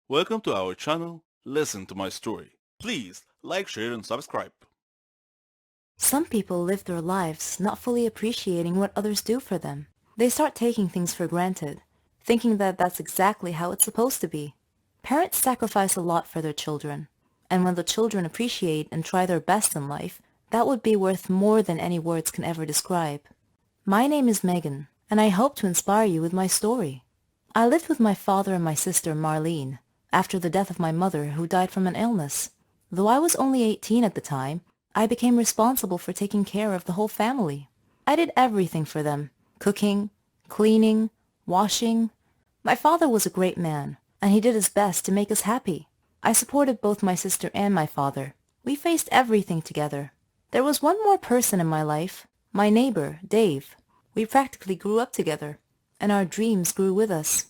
Welcome to our channel, Listen to My Story. Please like, share and subscribe. Some people live their lives not fully appreciating what others do for them. They start taking things for granted, thinking that that's exactly how it's supposed to be. Parents sacrifice a lot for their children, and when the children appreciate and try their best in life, that would be worth more than any words can ever describe. My name is Megan, and I hope to inspire you with my story. I lived with my father and my sister Marlene after the death of my mother, who died from an illness. Though I was only 18 at the time, I became responsible for taking care of the whole family. I did everything for them: cooking, cleaning, washing. My father was a great man, and he did his best to make us happy. I supported both my sister and my father. We faced everything together. There was one more person in my life, my neighbor, Dave. We practically grew up together, and our dreams grew with us.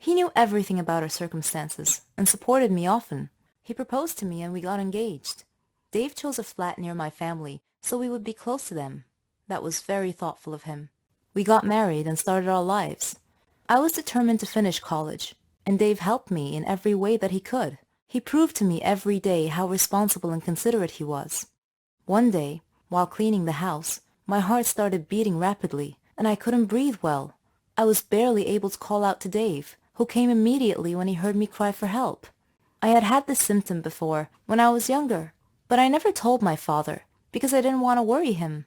He knew everything about our circumstances and supported me often. He proposed to me and we got engaged. Dave chose a flat near my family so we would be close to them. That was very thoughtful of him. We got married and started our lives. I was determined to finish college, and Dave helped me in every way that he could. He proved to me every day how responsible and considerate he was. One day, while cleaning the house, my heart started beating rapidly, and I couldn't breathe well. I was barely able to call out to Dave, who came immediately when he heard me cry for help. I had had this symptom before, when I was younger, but I never told my father, because I didn't want to worry him.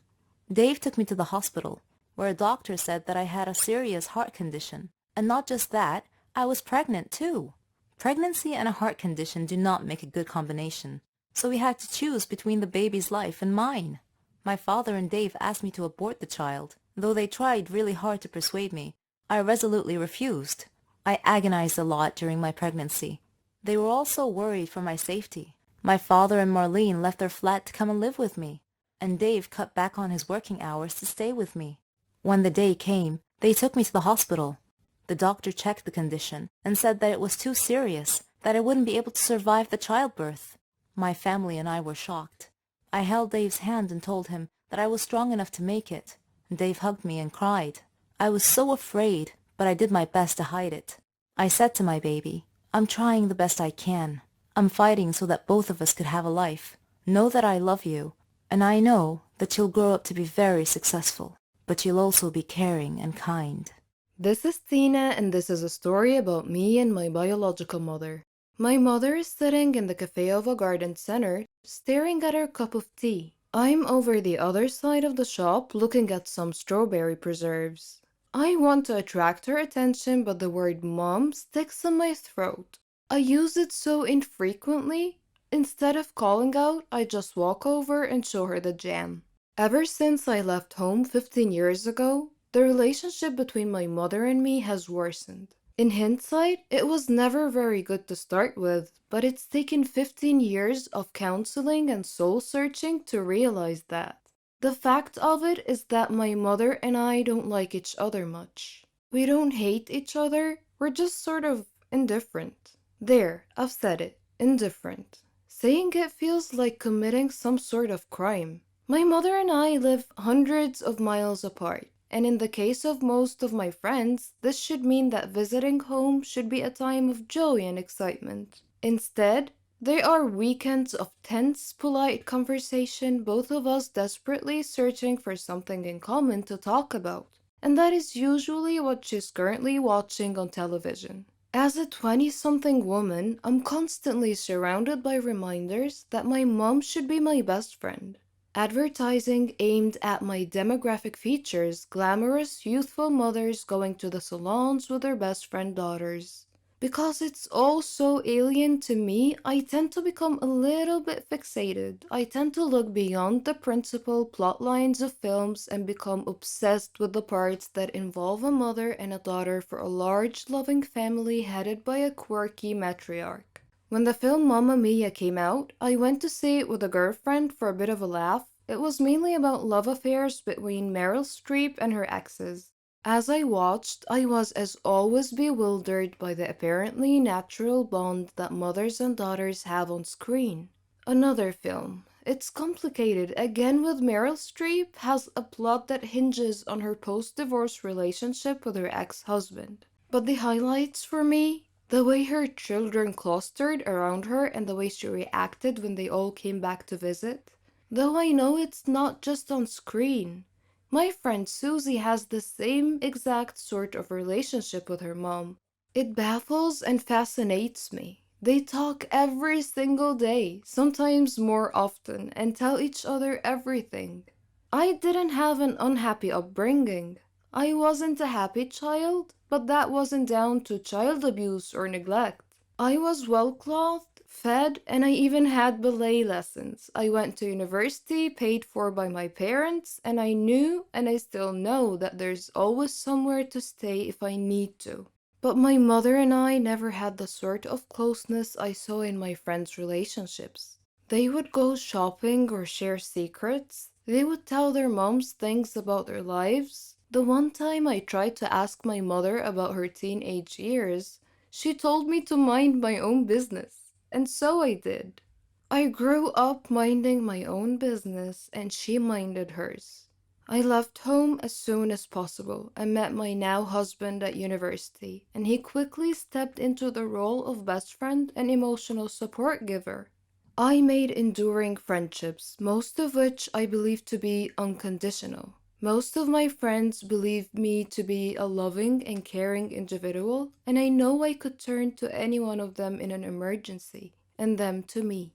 Dave took me to the hospital, where a doctor said that I had a serious heart condition. And not just that, I was pregnant too. Pregnancy and a heart condition do not make a good combination, so we had to choose between the baby's life and mine. My father and Dave asked me to abort the child. Though they tried really hard to persuade me, I resolutely refused. I agonized a lot during my pregnancy. They were all so worried for my safety. My father and Marlene left their flat to come and live with me, and Dave cut back on his working hours to stay with me. When the day came, they took me to the hospital. The doctor checked the condition and said that it was too serious, that I wouldn't be able to survive the childbirth. My family and I were shocked. I held Dave's hand and told him that I was strong enough to make it. Dave hugged me and cried. I was so afraid, but I did my best to hide it. I said to my baby, "I'm trying the best I can. I'm fighting so that both of us could have a life. Know that I love you, and I know that you'll grow up to be very successful, but you'll also be caring and kind." This is Tina, and this is a story about me and my biological mother. My mother is sitting in the cafe of a garden center, staring at her cup of tea. I'm over the other side of the shop looking at some strawberry preserves. I want to attract her attention, but the word mom sticks in my throat. I use it so infrequently. Instead of calling out, I just walk over and show her the jam. Ever since I left home 15 years ago, the relationship between my mother and me has worsened. In hindsight, it was never very good to start with, but it's taken 15 years of counseling and soul searching to realize that. The fact of it is that my mother and I don't like each other much. We don't hate each other, we're just sort of indifferent. There, I've said it, indifferent. Saying it feels like committing some sort of crime. My mother and I live hundreds of miles apart. And in the case of most of my friends, this should mean that visiting home should be a time of joy and excitement. Instead, they are weekends of tense, polite conversation, both of us desperately searching for something in common to talk about. And that is usually what she's currently watching on television. As a 20-something woman, I'm constantly surrounded by reminders that my mom should be my best friend. Advertising aimed at my demographic features glamorous, youthful mothers going to the salons with their best friend daughters. Because it's all so alien to me, I tend to become a little bit fixated. I tend to look beyond the principal plot lines of films and become obsessed with the parts that involve a mother and a daughter for a large, loving family headed by a quirky matriarch. When the film Mamma Mia came out, I went to see it with a girlfriend for a bit of a laugh. It was mainly about love affairs between Meryl Streep and her exes. As I watched, I was as always bewildered by the apparently natural bond that mothers and daughters have on screen. Another film. It's complicated. Again with Meryl Streep, has a plot that hinges on her post-divorce relationship with her ex-husband. But the highlights for me, The way her children clustered around her and the way she reacted when they all came back to visit. Though I know it's not just on screen. My friend Susie has the same exact sort of relationship with her mom. It baffles and fascinates me. They talk every single day, sometimes more often, and tell each other everything. I didn't have an unhappy upbringing. I wasn't a happy child, but that wasn't down to child abuse or neglect. I was well clothed, fed, and I even had ballet lessons. I went to university paid for by my parents, and I knew, and I still know, that there's always somewhere to stay if I need to. But my mother and I never had the sort of closeness I saw in my friends' relationships. They would go shopping or share secrets. They would tell their moms things about their lives. The one time I tried to ask my mother about her teenage years, she told me to mind my own business, and so I did. I grew up minding my own business, and she minded hers. I left home as soon as possible and met my now husband at university, and he quickly stepped into the role of best friend and emotional support giver. I made enduring friendships, most of which I believe to be unconditional. Most of my friends believe me to be a loving and caring individual, and I know I could turn to any one of them in an emergency, and them to me.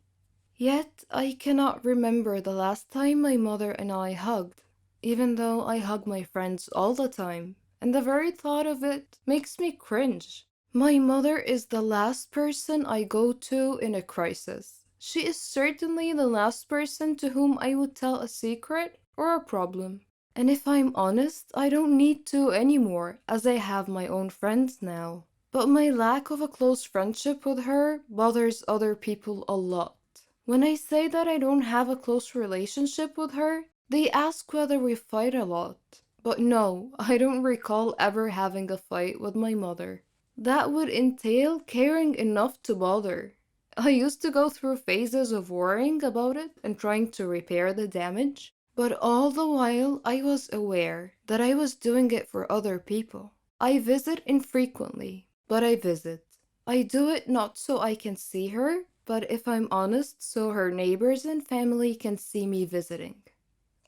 Yet, I cannot remember the last time my mother and I hugged, even though I hug my friends all the time, and the very thought of it makes me cringe. My mother is the last person I go to in a crisis. She is certainly the last person to whom I would tell a secret or a problem. And if I'm honest, I don't need to anymore, as I have my own friends now. But my lack of a close friendship with her bothers other people a lot. When I say that I don't have a close relationship with her, they ask whether we fight a lot. But no, I don't recall ever having a fight with my mother. That would entail caring enough to bother. I used to go through phases of worrying about it and trying to repair the damage, but all the while I was aware that I was doing it for other people. I visit infrequently, but I visit. I do it not so I can see her, but if I'm honest, so her neighbors and family can see me visiting.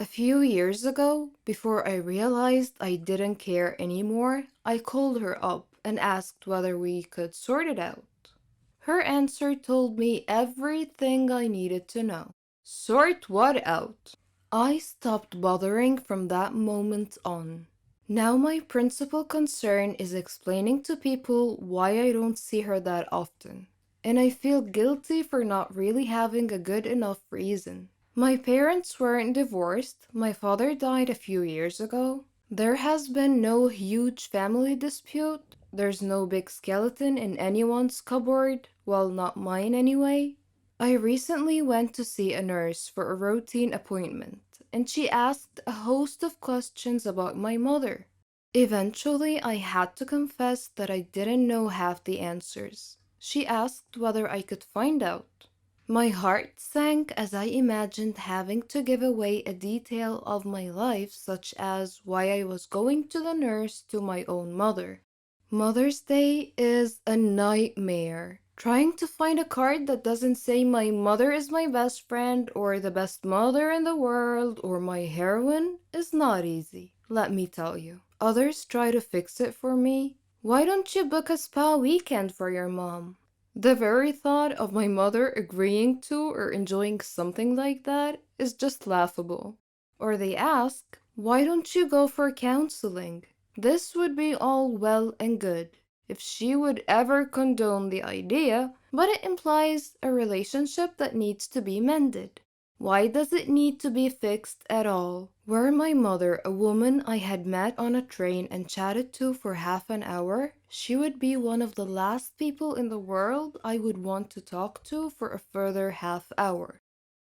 A few years ago, before I realized I didn't care anymore, I called her up and asked whether we could sort it out. Her answer told me everything I needed to know. Sort what out? I stopped bothering from that moment on. Now my principal concern is explaining to people why I don't see her that often. And I feel guilty for not really having a good enough reason. My parents weren't divorced. My father died a few years ago. There has been no huge family dispute. There's no big skeleton in anyone's cupboard, well, not mine anyway. I recently went to see a nurse for a routine appointment, and she asked a host of questions about my mother. Eventually, I had to confess that I didn't know half the answers. She asked whether I could find out. My heart sank as I imagined having to give away a detail of my life, such as why I was going to the nurse, to my own mother. Mother's Day is a nightmare. Trying to find a card that doesn't say my mother is my best friend or the best mother in the world or my heroine is not easy, let me tell you. Others try to fix it for me. Why don't you book a spa weekend for your mom? The very thought of my mother agreeing to or enjoying something like that is just laughable. Or they ask, why don't you go for counseling? This would be all well and good if she would ever condone the idea, but it implies a relationship that needs to be mended. Why does it need to be fixed at all? Were my mother a woman I had met on a train and chatted to for half an hour, she would be one of the last people in the world I would want to talk to for a further half hour.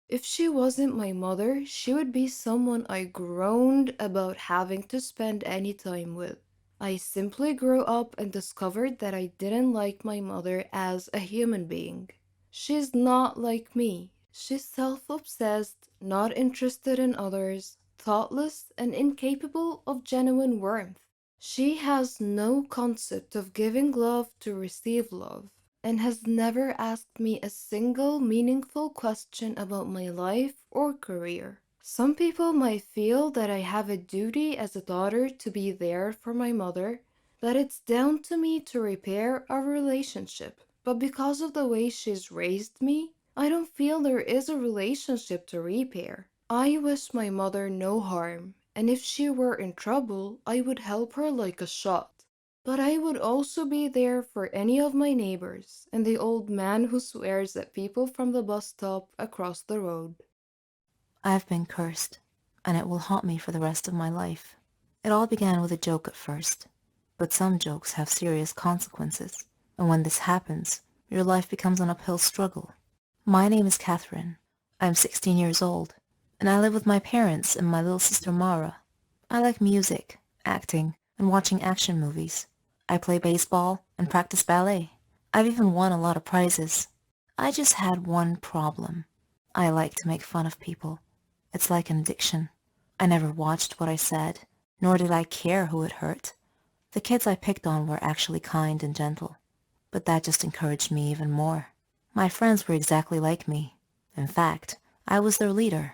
If she wasn't my mother, she would be someone I groaned about having to spend any time with. I simply grew up and discovered that I didn't like my mother as a human being. She's not like me. She's self-obsessed, not interested in others, thoughtless, and incapable of genuine warmth. She has no concept of giving love to receive love and has never asked me a single meaningful question about my life or career. Some people might feel that I have a duty as a daughter to be there for my mother, that it's down to me to repair our relationship. But because of the way she's raised me, I don't feel there is a relationship to repair. I wish my mother no harm, and if she were in trouble, I would help her like a shot. But I would also be there for any of my neighbors and the old man who swears at people from the bus stop across the road. I've been cursed, and it will haunt me for the rest of my life. It all began with a joke at first, but some jokes have serious consequences, and when this happens, your life becomes an uphill struggle. My name is Catherine. I'm 16 years old, and I live with my parents and my little sister Mara. I like music, acting, and watching action movies. I play baseball and practice ballet. I've even won a lot of prizes. I just had one problem. I like to make fun of people. It's like an addiction. I never watched what I said, nor did I care who it hurt. The kids I picked on were actually kind and gentle, but that just encouraged me even more. My friends were exactly like me. In fact, I was their leader.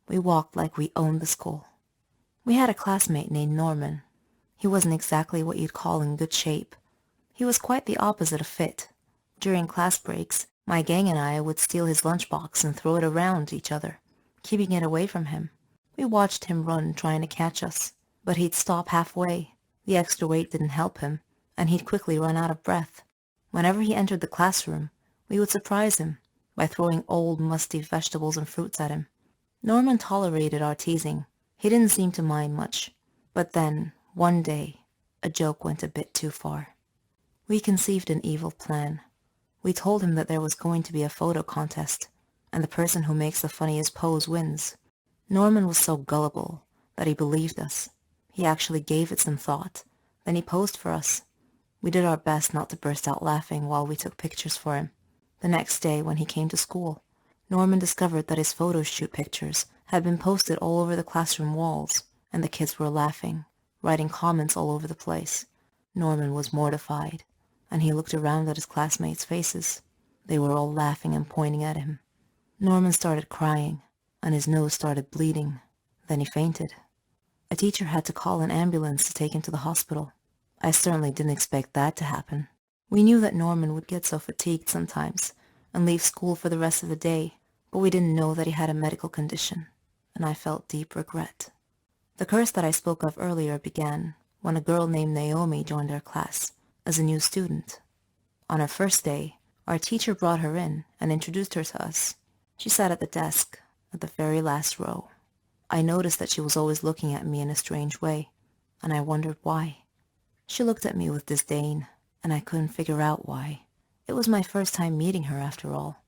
We walked like we owned the school. We had a classmate named Norman. He wasn't exactly what you'd call in good shape. He was quite the opposite of fit. During class breaks, my gang and I would steal his lunchbox and throw it around each other, keeping it away from him. We watched him run trying to catch us, but he'd stop halfway. The extra weight didn't help him, and he'd quickly run out of breath. Whenever he entered the classroom, we would surprise him by throwing old, musty vegetables and fruits at him. Norman tolerated our teasing. He didn't seem to mind much. But then, one day, a joke went a bit too far. We conceived an evil plan. We told him that there was going to be a photo contest, and the person who makes the funniest pose wins. Norman was so gullible that he believed us. He actually gave it some thought. Then he posed for us. We did our best not to burst out laughing while we took pictures for him. The next day, when he came to school, Norman discovered that his photo shoot pictures had been posted all over the classroom walls, and the kids were laughing, writing comments all over the place. Norman was mortified, and he looked around at his classmates' faces. They were all laughing and pointing at him. Norman started crying, and his nose started bleeding. Then he fainted. A teacher had to call an ambulance to take him to the hospital. I certainly didn't expect that to happen. We knew that Norman would get so fatigued sometimes and leave school for the rest of the day, but we didn't know that he had a medical condition, and I felt deep regret. The curse that I spoke of earlier began when a girl named Naomi joined our class as a new student. On her first day, our teacher brought her in and introduced her to us. She sat at the desk, at the very last row. I noticed that she was always looking at me in a strange way, and I wondered why. She looked at me with disdain, and I couldn't figure out why. It was my first time meeting her, after all.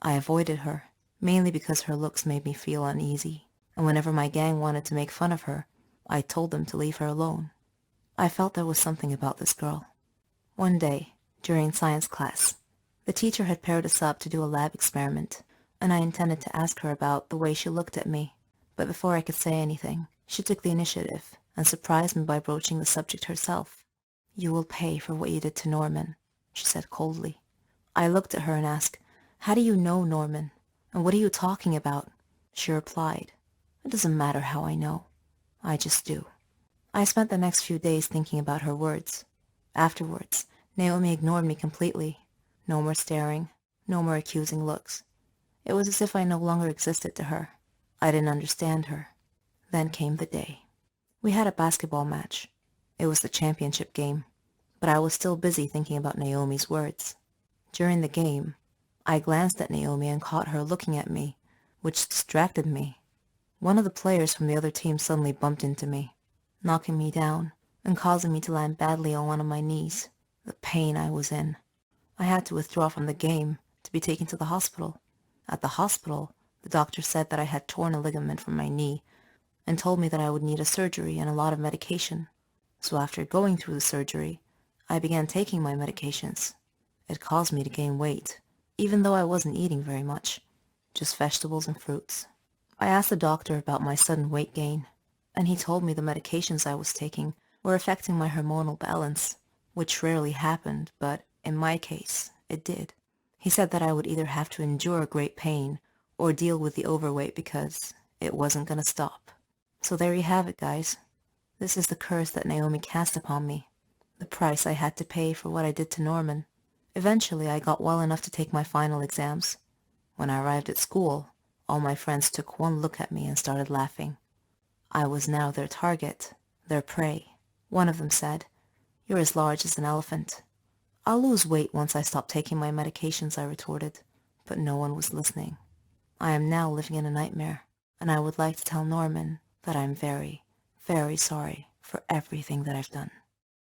I avoided her, mainly because her looks made me feel uneasy, and whenever my gang wanted to make fun of her, I told them to leave her alone. I felt there was something about this girl. One day, during science class, the teacher had paired us up to do a lab experiment, and I intended to ask her about the way she looked at me. But before I could say anything, she took the initiative and surprised me by broaching the subject herself. "You will pay for what you did to Norman," she said coldly. I looked at her and asked, "How do you know Norman? And what are you talking about?" She replied, "It doesn't matter how I know. I just do." I spent the next few days thinking about her words. Afterwards, Naomi ignored me completely. No more staring, no more accusing looks. It was as if I no longer existed to her. I didn't understand her. Then came the day. We had a basketball match. It was the championship game, but I was still busy thinking about Naomi's words. During the game, I glanced at Naomi and caught her looking at me, which distracted me. One of the players from the other team suddenly bumped into me, knocking me down and causing me to land badly on one of my knees. The pain I was in. I had to withdraw from the game to be taken to the hospital. At the hospital, the doctor said that I had torn a ligament from my knee and told me that I would need a surgery and a lot of medication. So after going through the surgery, I began taking my medications. It caused me to gain weight, even though I wasn't eating very much, just vegetables and fruits. I asked the doctor about my sudden weight gain, and he told me the medications I was taking were affecting my hormonal balance, which rarely happened, but in my case, it did. He said that I would either have to endure great pain or deal with the overweight because it wasn't gonna stop. So there you have it, guys. This is the curse that Naomi cast upon me, the price I had to pay for what I did to Norman. Eventually, I got well enough to take my final exams. When I arrived at school, all my friends took one look at me and started laughing. I was now their target, their prey. One of them said, "You're as large as an elephant." "I'll lose weight once I stop taking my medications," I retorted, but no one was listening. I am now living in a nightmare, and I would like to tell Norman that I'm very, very sorry for everything that I've done.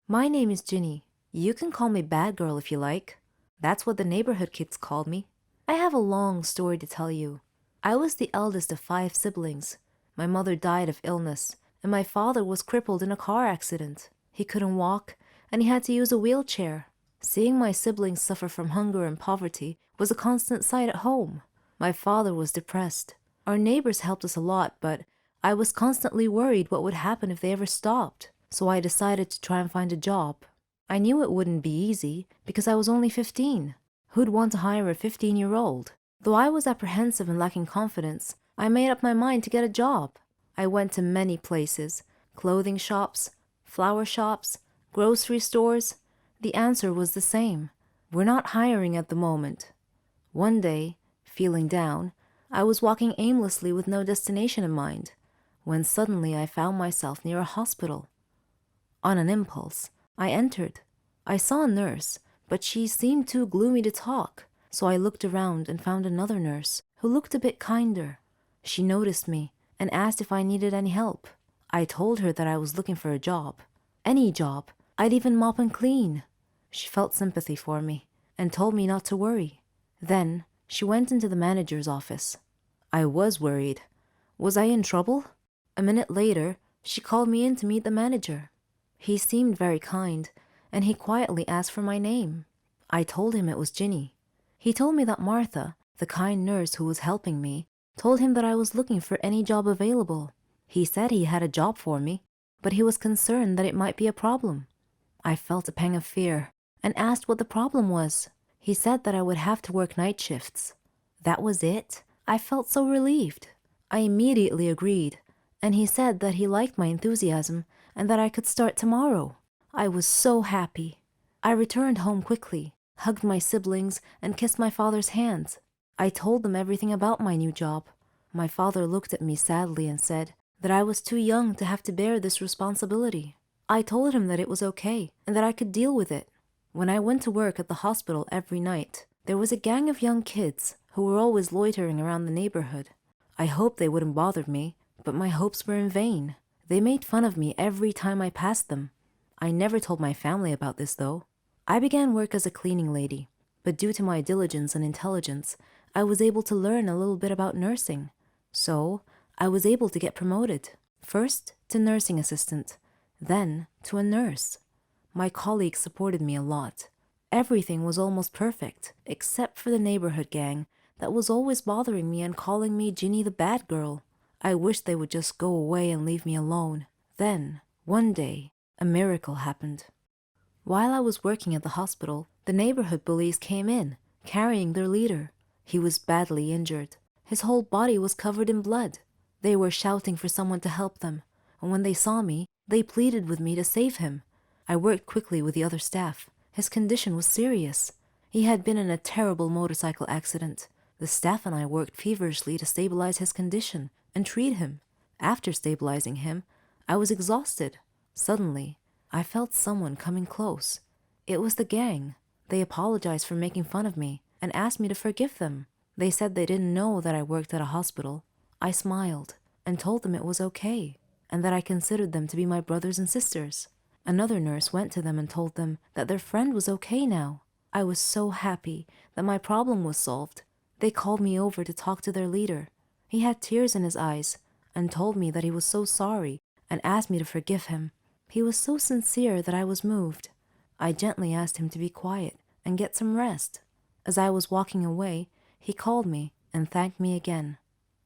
My name is Ginny. You can call me Bad Girl if you like. That's what the neighborhood kids called me. I have a long story to tell you. I was the eldest of 5 siblings. My mother died of illness, and my father was crippled in a car accident. He couldn't walk, and he had to use a wheelchair. Seeing my siblings suffer from hunger and poverty was a constant sight at home. My father was depressed. Our neighbors helped us a lot, but I was constantly worried what would happen if they ever stopped, so I decided to try and find a job. I knew it wouldn't be easy because I was only 15. Who'd want to hire a 15-year-old? Though I was apprehensive and lacking confidence, I made up my mind to get a job. I went to many places, clothing shops, flower shops, grocery stores. The answer was the same. We're not hiring at the moment. One day, feeling down, I was walking aimlessly with no destination in mind, when suddenly I found myself near a hospital. On an impulse, I entered. I saw a nurse, but she seemed too gloomy to talk, so I looked around and found another nurse who looked a bit kinder. She noticed me and asked if I needed any help. I told her that I was looking for a job. Any job. I'd even mop and clean. She felt sympathy for me and told me not to worry. Then she went into the manager's office. I was worried. Was I in trouble? A minute later, she called me in to meet the manager. He seemed very kind, and he quietly asked for my name. I told him it was Ginny. He told me that Martha, the kind nurse who was helping me, told him that I was looking for any job available. He said he had a job for me, but he was concerned that it might be a problem. I felt a pang of fear and asked what the problem was. He said that I would have to work night shifts. That was it? I felt so relieved. I immediately agreed, and he said that he liked my enthusiasm and that I could start tomorrow. I was so happy. I returned home quickly, hugged my siblings, and kissed my father's hands. I told them everything about my new job. My father looked at me sadly and said that I was too young to have to bear this responsibility. I told him that it was okay and that I could deal with it. When I went to work at the hospital every night, there was a gang of young kids who were always loitering around the neighborhood. I hoped they wouldn't bother me, but my hopes were in vain. They made fun of me every time I passed them. I never told my family about this, though. I began work as a cleaning lady, but due to my diligence and intelligence, I was able to learn a little bit about nursing. So, I was able to get promoted, first to nursing assistant, then to a nurse. My colleagues supported me a lot. Everything was almost perfect, except for the neighborhood gang that was always bothering me and calling me Ginny the Bad Girl. I wished they would just go away and leave me alone. Then, one day, a miracle happened. While I was working at the hospital, the neighborhood bullies came in, carrying their leader. He was badly injured. His whole body was covered in blood. They were shouting for someone to help them, and when they saw me, they pleaded with me to save him. I worked quickly with the other staff. His condition was serious. He had been in a terrible motorcycle accident. The staff and I worked feverishly to stabilize his condition and treat him. After stabilizing him, I was exhausted. Suddenly, I felt someone coming close. It was the gang. They apologized for making fun of me and asked me to forgive them. They said they didn't know that I worked at a hospital. I smiled and told them it was okay, and that I considered them to be my brothers and sisters. Another nurse went to them and told them that their friend was okay now. I was so happy that my problem was solved. They called me over to talk to their leader. He had tears in his eyes and told me that he was so sorry and asked me to forgive him. He was so sincere that I was moved. I gently asked him to be quiet and get some rest. As I was walking away, he called me and thanked me again.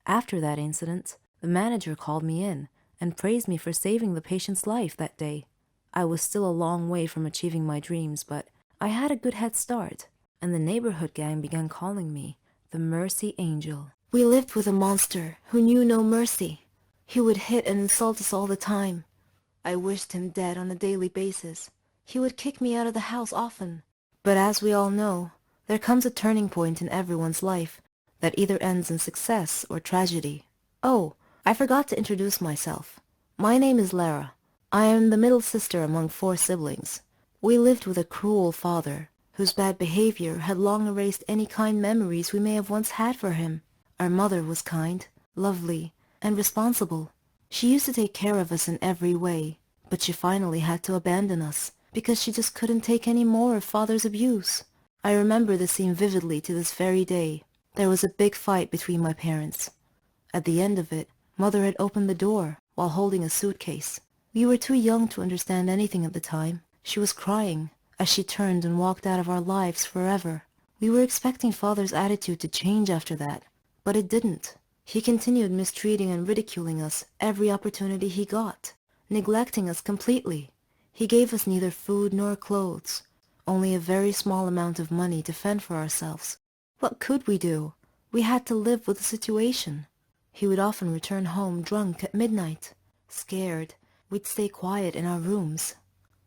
After that incident, the manager called me in and praised me for saving the patient's life that day. I was still a long way from achieving my dreams, but I had a good head start, and the neighborhood gang began calling me the Mercy Angel. We lived with a monster who knew no mercy. He would hit and insult us all the time. I wished him dead on a daily basis. He would kick me out of the house often. But as we all know, there comes a turning point in everyone's life that either ends in success or tragedy. Oh, I forgot to introduce myself. My name is Lara. I am the middle sister among 4 siblings. We lived with a cruel father, whose bad behavior had long erased any kind memories we may have once had for him. Our mother was kind, lovely, and responsible. She used to take care of us in every way, but she finally had to abandon us because she just couldn't take any more of father's abuse. I remember the scene vividly to this very day. There was a big fight between my parents. At the end of it, mother had opened the door while holding a suitcase. We were too young to understand anything at the time. She was crying as she turned and walked out of our lives forever. We were expecting father's attitude to change after that, but it didn't. He continued mistreating and ridiculing us every opportunity he got, neglecting us completely. He gave us neither food nor clothes, only a very small amount of money to fend for ourselves. What could we do? We had to live with the situation. He would often return home drunk at midnight. Scared, we'd stay quiet in our rooms.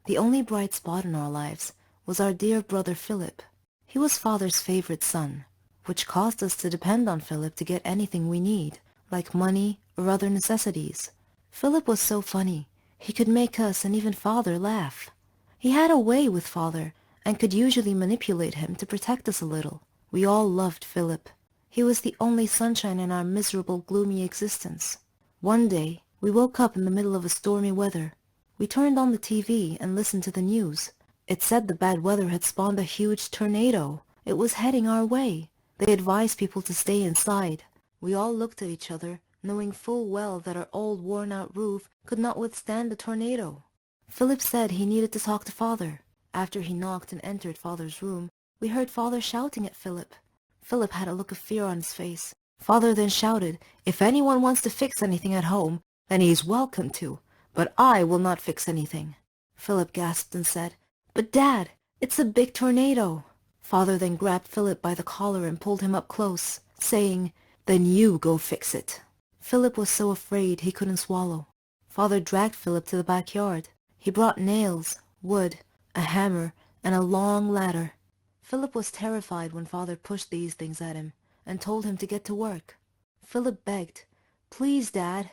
The only bright spot in our lives was our dear brother Philip. He was father's favorite son, which caused us to depend on Philip to get anything we need, like money or other necessities. Philip was so funny. He could make us and even father laugh. He had a way with father and could usually manipulate him to protect us a little. We all loved Philip. He was the only sunshine in our miserable, gloomy existence. One day, we woke up in the middle of a stormy weather. We turned on the TV and listened to the news. It said the bad weather had spawned a huge tornado. It was heading our way. They advised people to stay inside. We all looked at each other, knowing full well that our old worn-out roof could not withstand the tornado. Philip said he needed to talk to father. After he knocked and entered father's room, we heard father shouting at Philip. Philip had a look of fear on his face. Father then shouted, "If anyone wants to fix anything at home, then he is welcome to, but I will not fix anything." Philip gasped and said, "But Dad, it's a big tornado." Father then grabbed Philip by the collar and pulled him up close, saying, "Then you go fix it." Philip was so afraid he couldn't swallow. Father dragged Philip to the backyard. He brought nails, wood, a hammer, and a long ladder. Philip was terrified when father pushed these things at him and told him to get to work. Philip begged, "Please, Dad,"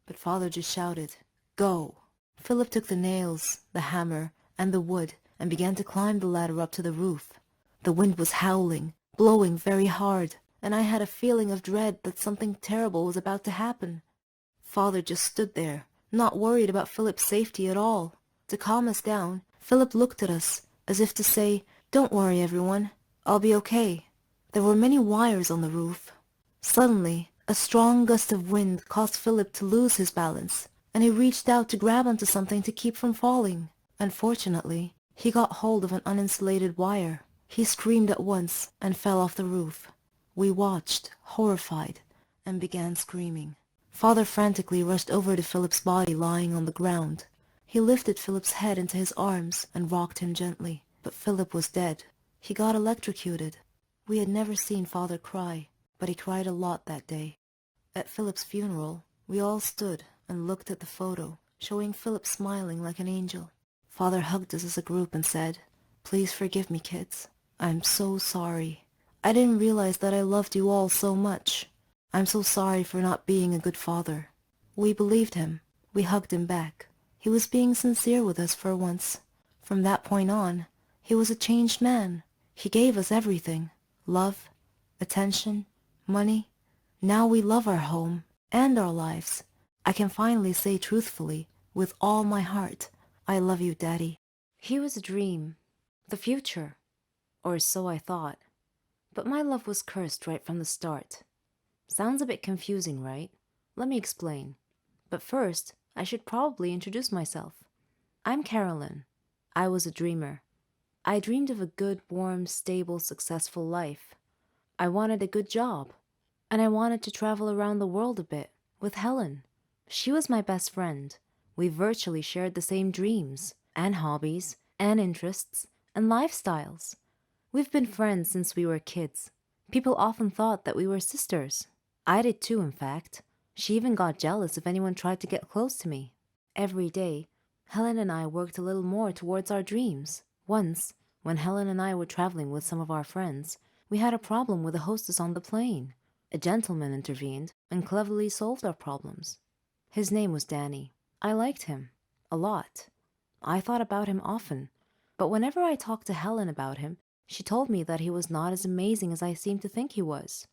but father just shouted, "Go." Philip took the nails, the hammer, and the wood and began to climb the ladder up to the roof. The wind was howling, blowing very hard, and I had a feeling of dread that something terrible was about to happen. Father just stood there, not worried about Philip's safety at all. To calm us down, Philip looked at us, as if to say, "Don't worry, everyone. I'll be okay." There were many wires on the roof. Suddenly, a strong gust of wind caused Philip to lose his balance, and he reached out to grab onto something to keep from falling. Unfortunately, he got hold of an uninsulated wire. He screamed at once and fell off the roof. We watched, horrified, and began screaming. Father frantically rushed over to Philip's body lying on the ground. He lifted Philip's head into his arms and rocked him gently, but Philip was dead. He got electrocuted. We had never seen father cry, but he cried a lot that day. At Philip's funeral, we all stood and looked at the photo, showing Philip smiling like an angel. Father hugged us as a group and said, "Please forgive me, kids. I'm so sorry. I didn't realize that I loved you all so much. I'm so sorry for not being a good father." We believed him. We hugged him back. He was being sincere with us for once. From that point on, he was a changed man. He gave us everything. Love, attention, money. Now we love our home and our lives. I can finally say truthfully, with all my heart, I love you, Daddy. He was a dream, the future, or so I thought. But my love was cursed right from the start. Sounds a bit confusing, right? Let me explain. But first, I should probably introduce myself. I'm Carolyn. I was a dreamer. I dreamed of a good, warm, stable, successful life. I wanted a good job. And I wanted to travel around the world a bit with Helen. She was my best friend. We virtually shared the same dreams. and hobbies, and interests, and lifestyles. We've been friends since we were kids. People often thought that we were sisters. I did too, in fact. She even got jealous if anyone tried to get close to me. Every day, Helen and I worked a little more towards our dreams. Once, when Helen and I were traveling with some of our friends, we had a problem with the hostess on the plane. A gentleman intervened and cleverly solved our problems. His name was Danny. I liked him. A lot. I thought about him often. But whenever I talked to Helen about him, she told me that he was not as amazing as I seemed to think he was.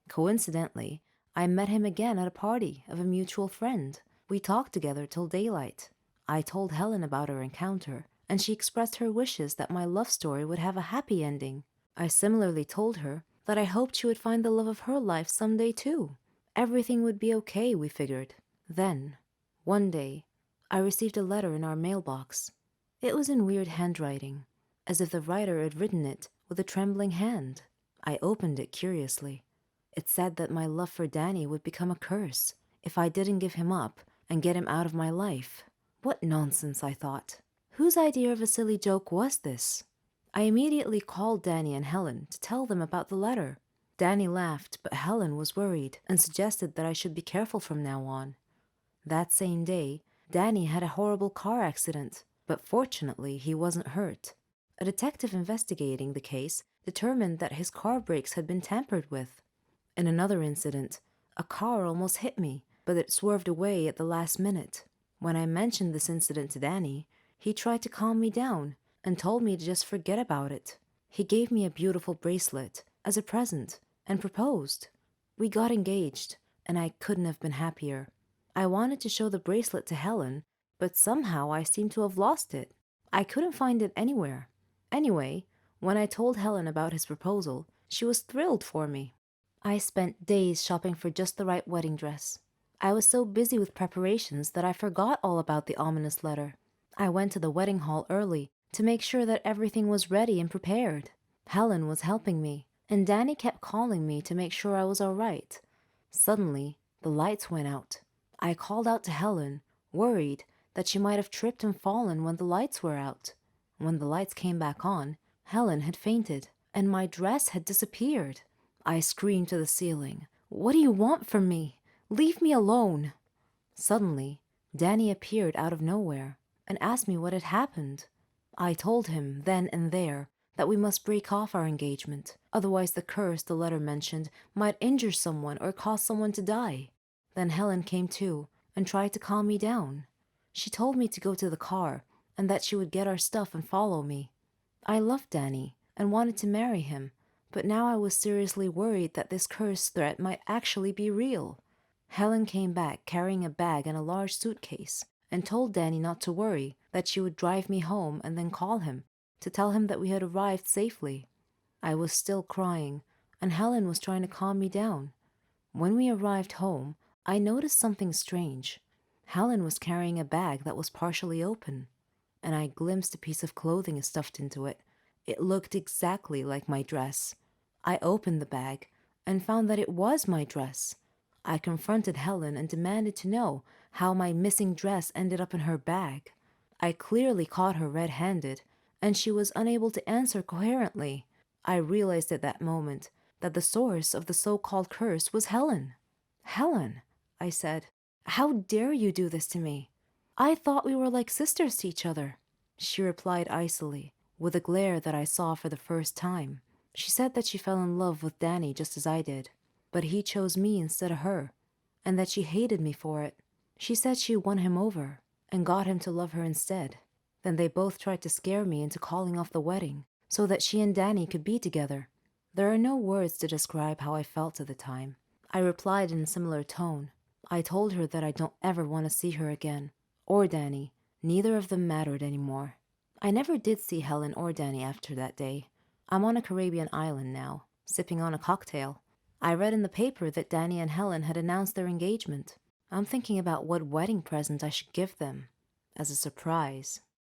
Coincidentally, I met him again at a party of a mutual friend. We talked together till daylight. I told Helen about our encounter, and she expressed her wishes that my love story would have a happy ending. I similarly told her that I hoped she would find the love of her life someday too. Everything would be okay, we figured. Then, one day, I received a letter in our mailbox. It was in weird handwriting, as if the writer had written it with a trembling hand. I opened it curiously. It said that my love for Danny would become a curse if I didn't give him up and get him out of my life. What nonsense, I thought. Whose idea of a silly joke was this? I immediately called Danny and Helen to tell them about the letter. Danny laughed, but Helen was worried and suggested that I should be careful from now on. That same day, Danny had a horrible car accident, but fortunately he wasn't hurt. A detective investigating the case determined that his car brakes had been tampered with. In another incident, a car almost hit me, but it swerved away at the last minute. When I mentioned this incident to Danny, he tried to calm me down and told me to just forget about it. He gave me a beautiful bracelet as a present and proposed. We got engaged, and I couldn't have been happier. I wanted to show the bracelet to Helen, but somehow I seemed to have lost it. I couldn't find it anywhere. Anyway, when I told Helen about his proposal, she was thrilled for me. I spent days shopping for just the right wedding dress. I was so busy with preparations that I forgot all about the ominous letter. I went to the wedding hall early to make sure that everything was ready and prepared. Helen was helping me, and Danny kept calling me to make sure I was all right. Suddenly, the lights went out. I called out to Helen, worried that she might have tripped and fallen when the lights were out. When the lights came back on, Helen had fainted, and my dress had disappeared. I screamed to the ceiling, "What do you want from me? Leave me alone!" Suddenly, Danny appeared out of nowhere and asked me what had happened. I told him then and there that we must break off our engagement, otherwise the curse the letter mentioned might injure someone or cause someone to die. Then Helen came too and tried to calm me down. She told me to go to the car and that she would get our stuff and follow me. I loved Danny and wanted to marry him, but now I was seriously worried that this curse threat might actually be real. Helen came back carrying a bag and a large suitcase and told Danny not to worry, that she would drive me home and then call him to tell him that we had arrived safely. I was still crying, and Helen was trying to calm me down. When we arrived home, I noticed something strange. Helen was carrying a bag that was partially open, and I glimpsed a piece of clothing stuffed into it. It looked exactly like my dress. I opened the bag and found that it was my dress. I confronted Helen and demanded to know how my missing dress ended up in her bag. I clearly caught her red-handed, and she was unable to answer coherently. I realized at that moment that the source of the so-called curse was Helen. "Helen," I said, "how dare you do this to me? I thought we were like sisters to each other." She replied icily, with a glare that I saw for the first time. She said that she fell in love with Danny just as I did, but he chose me instead of her, and that she hated me for it. She said she won him over and got him to love her instead. Then they both tried to scare me into calling off the wedding so that she and Danny could be together. There are no words to describe how I felt at the time. I replied in a similar tone. I told her that I don't ever want to see her again, or Danny. Neither of them mattered anymore. I never did see Helen or Danny after that day. I'm on a Caribbean island now, sipping on a cocktail. I read in the paper that Danny and Helen had announced their engagement. I'm thinking about what wedding present I should give them as a surprise.